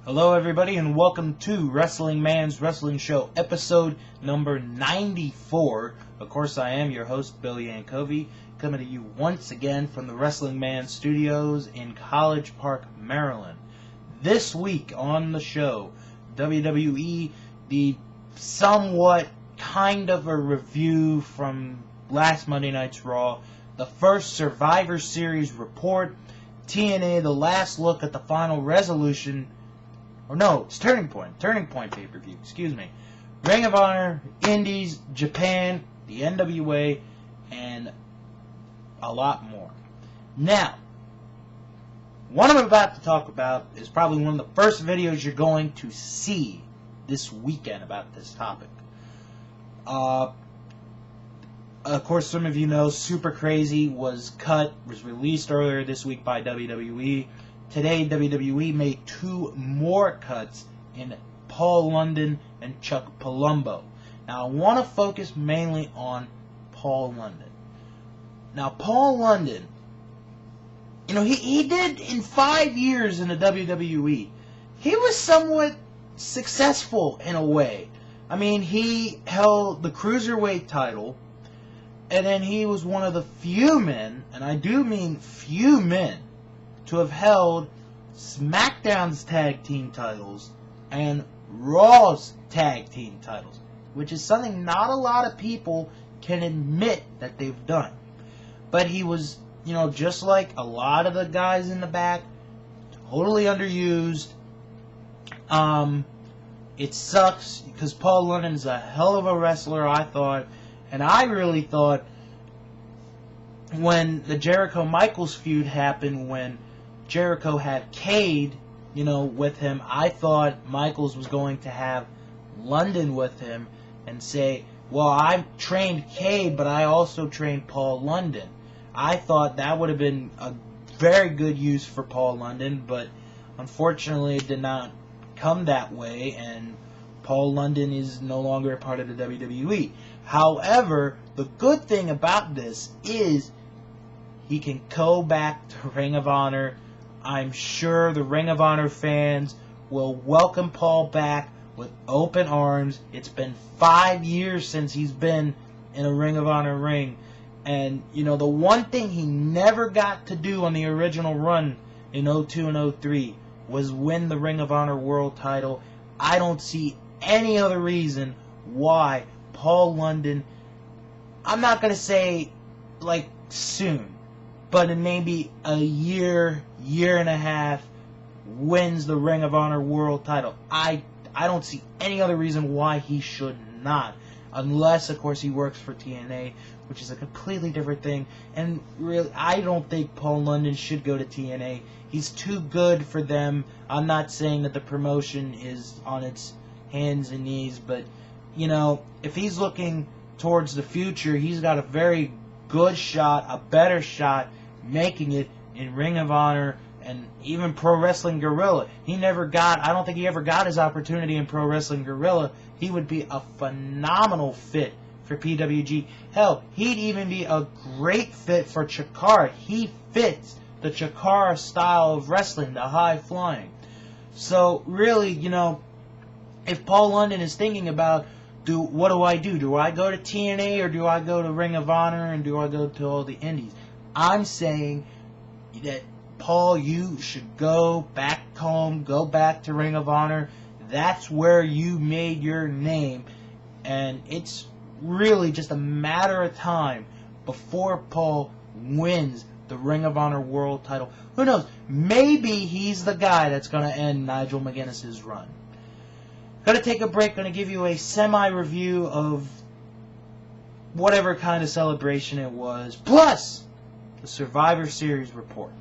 Hello everybody and welcome to Wrestling Man's Wrestling Show, episode number 94. Of course I am your host, Billy Yankovi, coming to you once again from the Wrestling Man Studios in College Park, Maryland. This week on the show, WWE, the somewhat kind of a review from last Monday Night's Raw, the first Survivor Series report, TNA, the last look at the final resolution. Or no, it's Turning Point pay-per-view, excuse me. Ring of Honor, Indies, Japan, the NWA, and a lot more. Now, what I'm about to talk about is probably one of the first videos you're going to see this weekend about this topic. Of course, some of you know Super Crazy was released earlier this week by WWE. Today, WWE made two more cuts in Paul London and Chuck Palumbo. Now, I want to focus mainly on Paul London. Now, Paul London, he did in 5 years in the WWE. He was somewhat successful in a way. I mean, he held the Cruiserweight title, and then he was one of the few men, and I do mean few men, to have held SmackDown's tag team titles and Raw's tag team titles, which is something not a lot of people can admit that they've done. But he was, just like a lot of the guys in the back, totally underused. It sucks because Paul London's a hell of a wrestler, I thought, and I really thought when the Jericho-Michaels feud happened, when Jericho had Cade, with him, I thought Michaels was going to have London with him and say, well, I trained Cade, but I also trained Paul London. I thought that would have been a very good use for Paul London, but unfortunately it did not come that way, and Paul London is no longer a part of the WWE. However, the good thing about this is he can go back to Ring of Honor. I'm sure the Ring of Honor fans will welcome Paul back with open arms. It's been 5 years since he's been in a Ring of Honor ring. And, the one thing he never got to do on the original run in 02 and 03 was win the Ring of Honor World title. I don't see any other reason why Paul London, I'm not going to say, soon, but in maybe a year and a half, wins the Ring of Honor World title. I don't see any other reason why he should not. Unless, of course, he works for TNA, which is a completely different thing. And really, I don't think Paul London should go to TNA. He's too good for them. I'm not saying that the promotion is on its hands and knees, but, if he's looking towards the future, he's got a very good shot, a better shot, making it in Ring of Honor and even Pro Wrestling Guerrilla. I don't think he ever got his opportunity in Pro Wrestling Guerrilla. He would be a phenomenal fit for PWG. Hell, he'd even be a great fit for Chikara. He fits the Chikara style of wrestling, the high flying. So really, if Paul London is thinking about, what do I do? Do I go to TNA or do I go to Ring of Honor and do I go to all the indies? I'm saying that, Paul, you should go back home, go back to Ring of Honor. That's where you made your name. And it's really just a matter of time before Paul wins the Ring of Honor World title. Who knows? Maybe he's the guy that's going to end Nigel McGuinness's run. Going to take a break. Going to give you a semi-review of whatever kind of celebration it was. Plus, the Survivor Series report.